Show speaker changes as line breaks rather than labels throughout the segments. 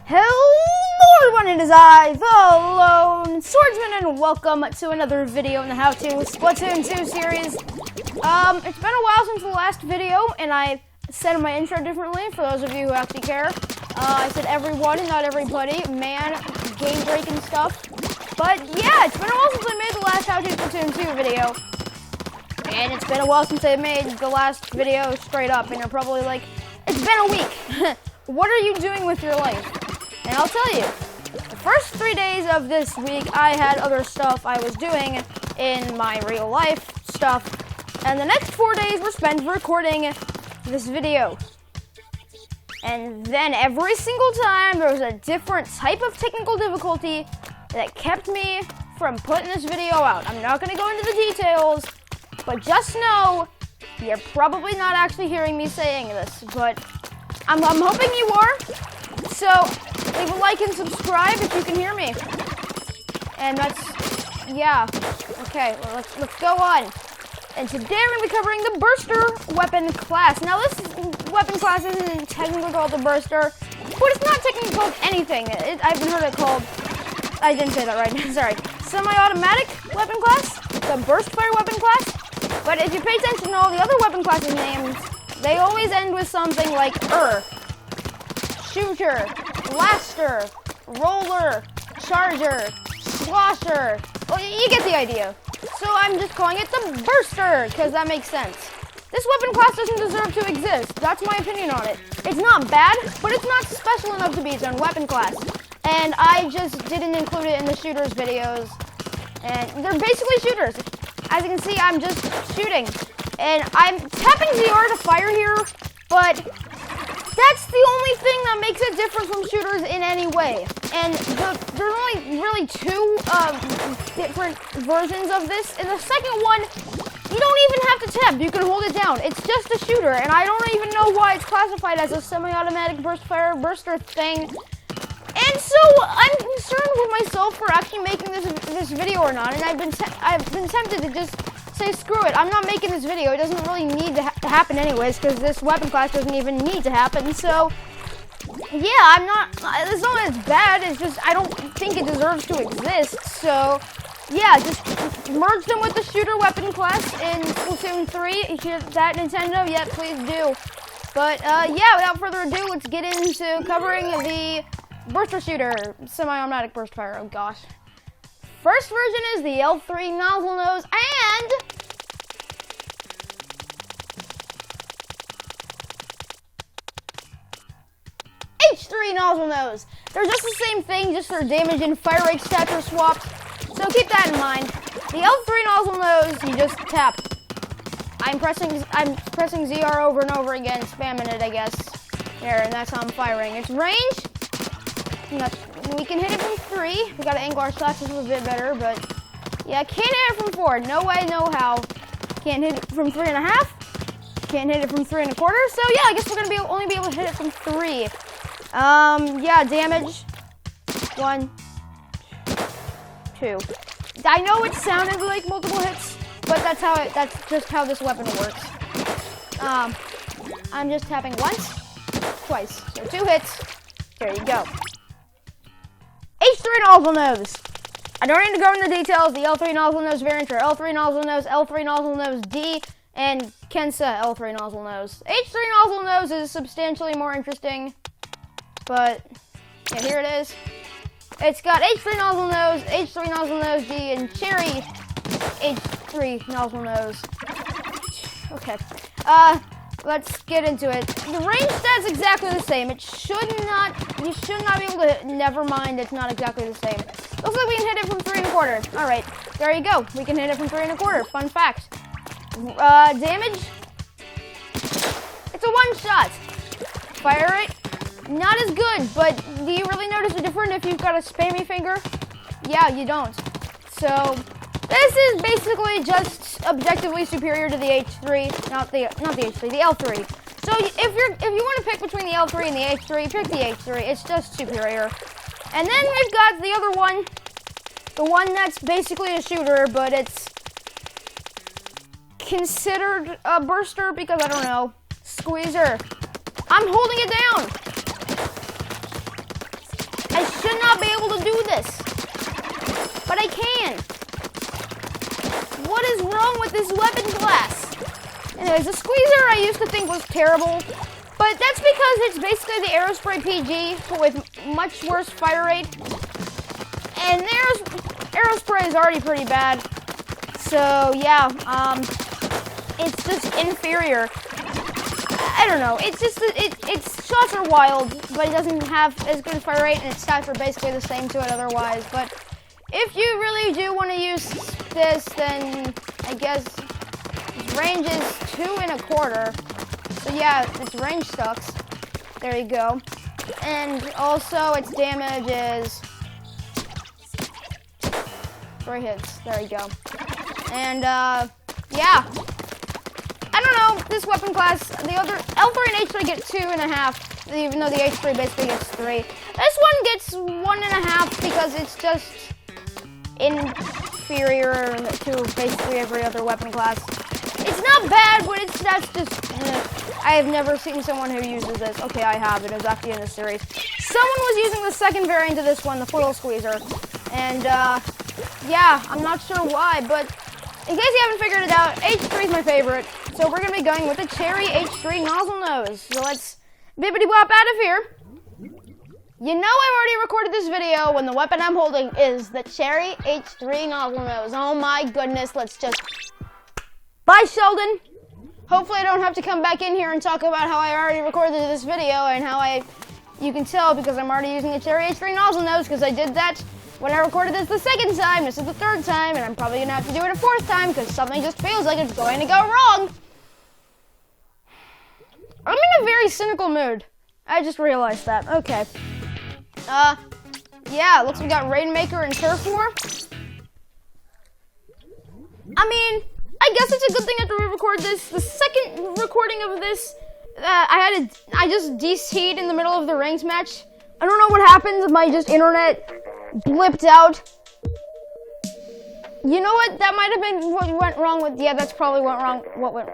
Hello everyone, it is I, the Lone Swordsman, and welcome to another video in the How to Splatoon 2 series. It's been a while since the last video, and I said my intro differently, for those of you who actually care. I said everyone and not everybody, man, game breaking stuff. But yeah, it's been a while since I made the last How to Splatoon 2 video. And it's been a while since I made the last video straight up, and you're probably like, it's been a week. What are you doing with your life? And I'll tell you, the first 3 days of this week, I had other stuff I was doing in my real life stuff. And the next 4 days were spent recording this video. And then every single time, there was a different type of technical difficulty that kept me from putting this video out. I'm not going to go into the details, but just know, you're probably not actually hearing me saying this, but I'm hoping you are. So, leave a like and subscribe if you can hear me. And that's, yeah. Okay, well, let's go on. And today we're going to be covering the Burster weapon class. Now, this weapon class isn't technically called the Burster, but it's not technically called anything. I've heard it called, I didn't say that right, sorry. Semi-automatic weapon class, the burst fire weapon class. But if you pay attention to all the other weapon classes names, they always end with something like shooter, blaster, roller, charger, slosher. Well, you get the idea. So I'm just calling it the Burster, because that makes sense. This weapon class doesn't deserve to exist. That's my opinion on it. It's not bad, but it's not special enough to be its own weapon class. And I just didn't include it in the shooters videos. And they're basically shooters. As you can see, I'm just shooting. And I'm tapping ZR to fire here, but that's the only thing that makes it different from shooters in any way. And there's only really two different versions of this. And the second one, you don't even have to tap. You can hold it down. It's just a shooter. And I don't even know why it's classified as a semi-automatic burst fire burster thing. And so I'm concerned with myself for actually making this video or not. And I've been tempted to just say, screw it, I'm not making this video. It doesn't really need to happen anyways, because this weapon class doesn't even need to happen. So, yeah, it's not that it's bad, it's just I don't think it deserves to exist. So, yeah, just merge them with the shooter weapon class in Splatoon 3. If you're that Nintendo, yeah, please do. But, yeah, without further ado, let's get into covering the Burster Shooter, semi-automatic burst fire, oh gosh. First version is the L3 nozzle nose and H3 nozzle nose. They're just the same thing, just their damage and fire rate stats are swapped. So keep that in mind. The L3 nozzle nose, you just tap. I'm pressing ZR over and over again, spamming it, I guess. There, and that's how I'm firing. Its range, we can hit it from 3. We gotta angle our shots a little bit better, but yeah, can't hit it from 4. No way, no how. Can't hit it from 3.5. Can't hit it from 3.25. So yeah, I guess we're gonna only be able to hit it from 3. Yeah, damage. 1, 2. I know it sounded like multiple hits, but that's just how this weapon works. I'm just tapping once, twice. So 2 hits. There you go. H3 nozzle nose. I don't need to go into the details. The L3 nozzle nose variants are L3 nozzle nose, L3 nozzle nose D, and Kensa L3 nozzle nose. H3 nozzle nose is substantially more interesting, but yeah, here it is. It's got H3 nozzle nose, H3 nozzle nose D, and Cherry H3 nozzle nose. Okay. Let's get into it. The range stats exactly the same. You should not be able to, never mind, it's not exactly the same. Looks like we can hit it from 3.25. Alright, there you go. We can hit it from 3.25. Fun fact. Damage, it's a one-shot. Fire rate, not as good, but do you really notice the difference if you've got a spammy finger? Yeah, you don't. So, this is basically just objectively superior to the H3, not the H3, the L3. So if you want to pick between the L3 and the H3, pick the H3. It's just superior. And then we've got the other one, the one that's basically a shooter, but it's considered a burster because I don't know. Squeezer. I'm holding it down. this. But I can. What is wrong with this weapon class? Anyways, the squeezer I used to think was terrible, but that's because it's basically the Aerospray PG, but with much worse fire rate. And Aerospray is already pretty bad. So yeah, it's just inferior. I don't know. It's just its shots are wild, but it doesn't have as good a fire rate, and its stats are basically the same to it otherwise. But if you really do want to use this, then I guess its range is 2 1/4. So yeah, its range sucks. There you go. And also its damage is 3 hits. There you go. And yeah. I don't know, this weapon class, the other L3 and H3 get 2 1/2, even though the H3 basically gets 3. This one gets 1 1/2 because it's just inferior to basically every other weapon class. It's not bad, but that's just, I have never seen someone who uses this. Okay, I have, it was actually in this series. Someone was using the second variant of this one, the foil squeezer, and yeah, I'm not sure why, but in case you haven't figured it out, H3 is my favorite. So we're going to be going with the Cherry H3 nozzle nose. So let's bippity-bop out of here. You know I've already recorded this video when the weapon I'm holding is the Cherry H3 nozzle nose. Oh my goodness, let's just... Bye, Sheldon. Hopefully I don't have to come back in here and talk about how I already recorded this video and how you can tell because I'm already using the Cherry H3 nozzle nose because I did that when I recorded this the second time. This is the third time, and I'm probably going to have to do it a fourth time because something just feels like it's going to go wrong. I'm in a very cynical mood. I just realized that. Okay. Yeah, looks like we got Rainmaker and Turf War. I mean, I guess it's a good thing I have to re-record this. The second recording of this, I just DC'd in the middle of the ranked match. I don't know what happened. My internet blipped out. You know what? That might have been what went wrong with. Yeah, that's probably what went.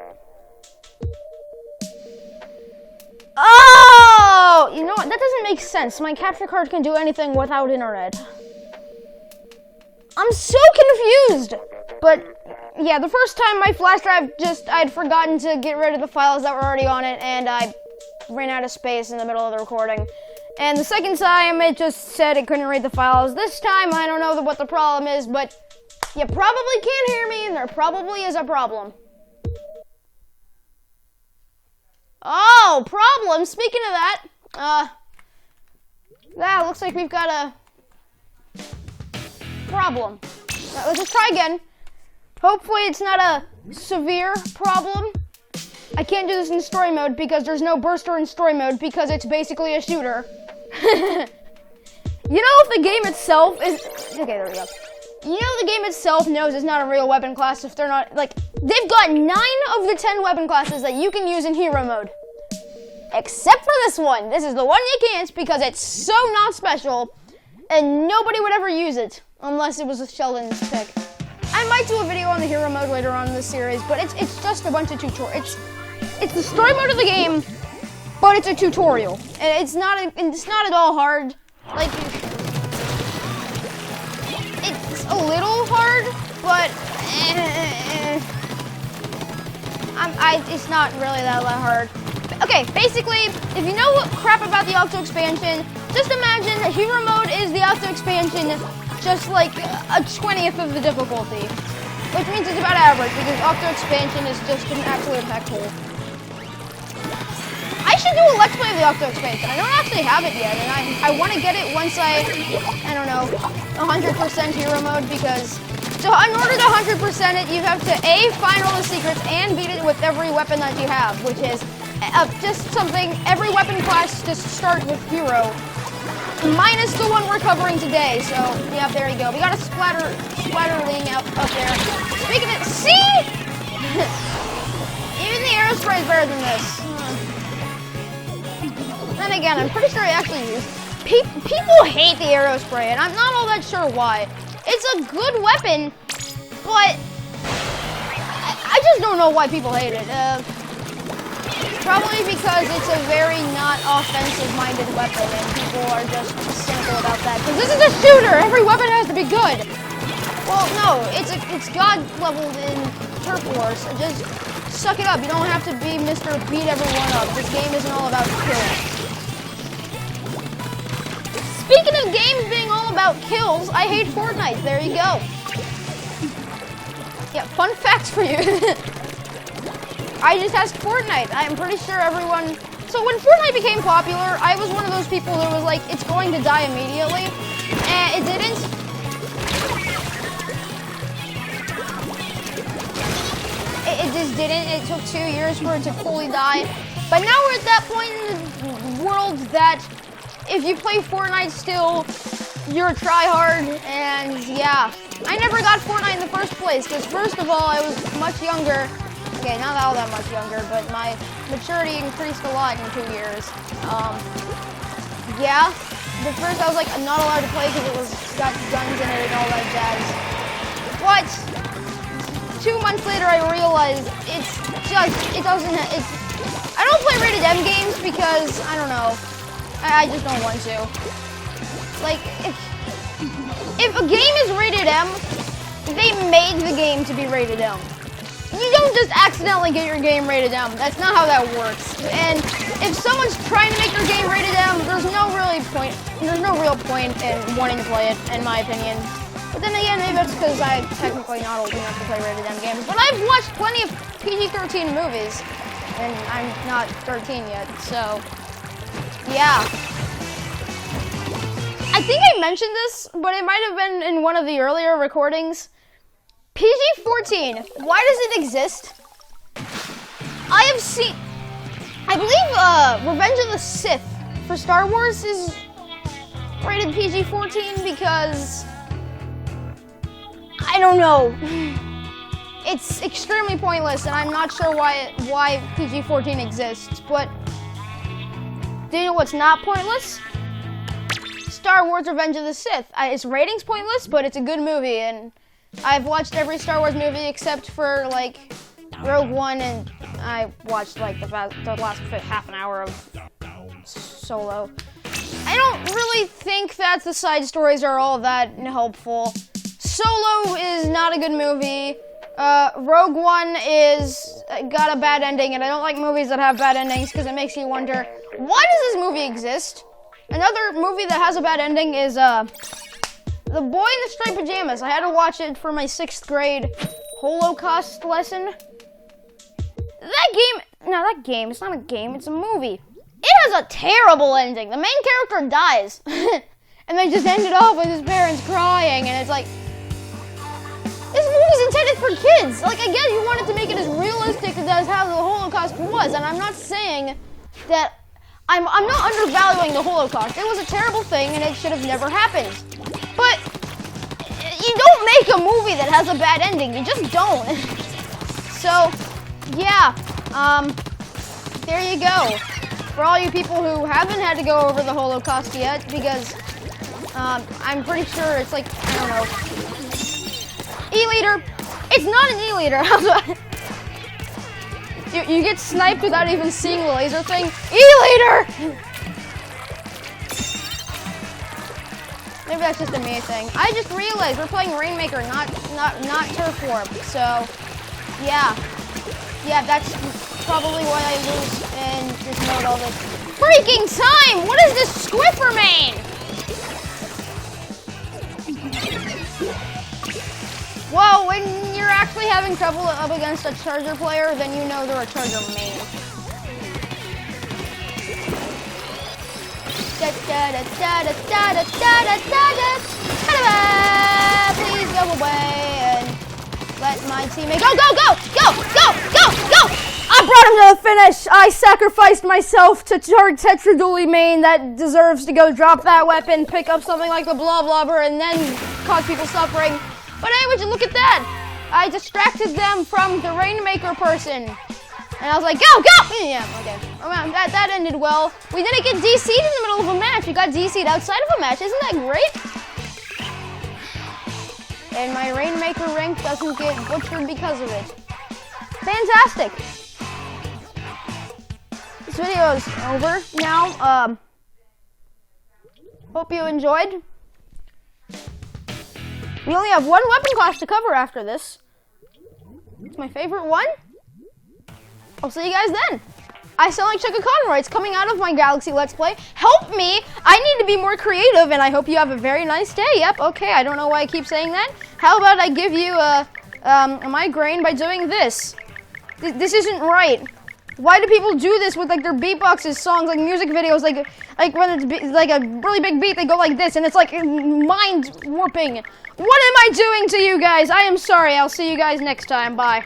Oh! You know what? That doesn't make sense. My capture card can do anything without internet. I'm so confused. But yeah, the first time my flash drive I'd forgotten to get rid of the files that were already on it, and I ran out of space in the middle of the recording. And the second time, it just said it couldn't read the files. This time, I don't know what the problem is, but you probably can't hear me, and there probably is a problem. Oh, problem! Speaking of that, that looks like we've got a problem. Let's just try again. Hopefully it's not a severe problem. I can't do this in story mode because there's no burster in story mode because it's basically a shooter. You know, if the game itself is... Okay, there we go. You know, the game itself knows it's not a real weapon class if they're not... Like, they've got 9 of the 10 weapon classes that you can use in hero mode. Except for this one. This is the one you can't because it's so not special and nobody would ever use it unless it was a Sheldon's pick. I might do a video on the hero mode later on in this series, but it's just a bunch of tutorials. It's the story mode of the game, but it's a tutorial. And it's not at all hard. Like, it's a little hard, but it's not really that hard. Okay, basically, if you know crap about the Octo expansion, just imagine that hero mode is the Octo expansion, just like a 20th of the difficulty, which means it's about average because Octo expansion is just an absolute heck hole. I should do a Let's Play of the Octo expansion. I don't actually have it yet, and I want to get it once I don't know, 100% hero mode because in order to 100% it, you have to A, find all the secrets and beat it with every weapon that you have, which is just something, every weapon class just start with hero. Minus the one we're covering today, so yeah, there you go. We got a splatterling up there. Speaking of, see? Even the Aerospray is better than this. Then again, I'm pretty sure I actually use. People hate the Aerospray, and I'm not all that sure why. It's a good weapon, but I just don't know why people hate it. Probably because it's a very not offensive-minded weapon, and people are just cynical about that. Because this is a shooter! Every weapon has to be good! Well, no, it's God leveled in Turf Wars, so just suck it up. You don't have to be Mr. Beat Everyone Up. This game isn't all about kills. Speaking of games being all about kills, I hate Fortnite. There you go. Yeah, fun facts for you. I just asked Fortnite. I'm pretty sure everyone... So when Fortnite became popular, I was one of those people that was like, it's going to die immediately. And it didn't. It just didn't. It took 2 years for it to fully die. But now we're at that point in the world that if you play Fortnite still, you're a tryhard. And yeah, I never got Fortnite in the first place because first of all, I was much younger. Okay, not all that much younger, but my maturity increased a lot in 2 years. Yeah, the first I was like, I'm not allowed to play because it was got guns in it and all that jazz. What? 2 months later, I realized I don't play rated M games because, I don't know, I just don't want to. Like, if a game is rated M, they made the game to be rated M. You don't just accidentally get your game rated M. That's not how that works. And if someone's trying to make their game rated M, there's no real point in wanting to play it, in my opinion. But then again, maybe that's because I'm technically not old enough to play rated M games. But I've watched plenty of PG-13 movies, and I'm not 13 yet, so yeah. I think I mentioned this, but it might have been in one of the earlier recordings. PG-14, why does it exist? I believe Revenge of the Sith for Star Wars is rated PG-14 because, I don't know. It's extremely pointless and I'm not sure why PG-14 exists, but do you know what's not pointless? Star Wars Revenge of the Sith. Its rating's pointless, but it's a good movie and I've watched every Star Wars movie except for, like, Rogue One, and I watched, like, the last half an hour of Solo. I don't really think that the side stories are all that helpful. Solo is not a good movie. Rogue One got a bad ending, and I don't like movies that have bad endings because it makes you wonder, why does this movie exist? Another movie that has a bad ending is, The Boy in the Striped Pajamas. I had to watch it for my 6th grade Holocaust lesson. It's not a game, it's a movie. It has a terrible ending. The main character dies. And they just end it off with his parents crying, and it's like, this movie's intended for kids. Like, I guess you wanted to make it as realistic as how the Holocaust was, and I'm not saying that, I'm not undervaluing the Holocaust. It was a terrible thing, and it should have never happened. But you don't make a movie that has a bad ending. You just don't. So, yeah. There you go. For all you people who haven't had to go over the Holocaust yet, because I'm pretty sure it's like, I don't know. E-liter. It's not an E-liter. You get sniped without even seeing the laser thing. E-liter! Maybe that's just a me thing. I just realized we're playing Rainmaker, not Turf War. So, yeah. Yeah, that's probably why I lose in this mode all the freaking time! What is this Squiffer main? Well, when you're actually having trouble up against a Charger player, then you know they're a Charger main. Please go away and let my teammate go! I brought him to the finish! I sacrificed myself to charge Tetradooley main that deserves to go drop that weapon, pick up something like the Blah Blobber, and then cause people suffering. But hey, would you look at that? I distracted them from the Rainmaker person. And I was like, go! Yeah, okay. That ended well. We didn't get DC'd in the middle of a match. We got DC'd outside of a match. Isn't that great? And my Rainmaker rank doesn't get butchered because of it. Fantastic. video is over now. Hope you enjoyed. We only have one weapon class to cover after this. It's my favorite one. I'll see you guys then. I sound like Chucka Conroy. It's coming out of my Galaxy Let's Play. Help me! I need to be more creative, and I hope you have a very nice day. Yep, okay, I don't know why I keep saying that. How about I give you a migraine by doing this? This isn't right. Why do people do this with like their beatboxes, songs, like music videos, like when it's like a really big beat, they go like this, and it's like mind warping. What am I doing to you guys? I am sorry. I'll see you guys next time. Bye.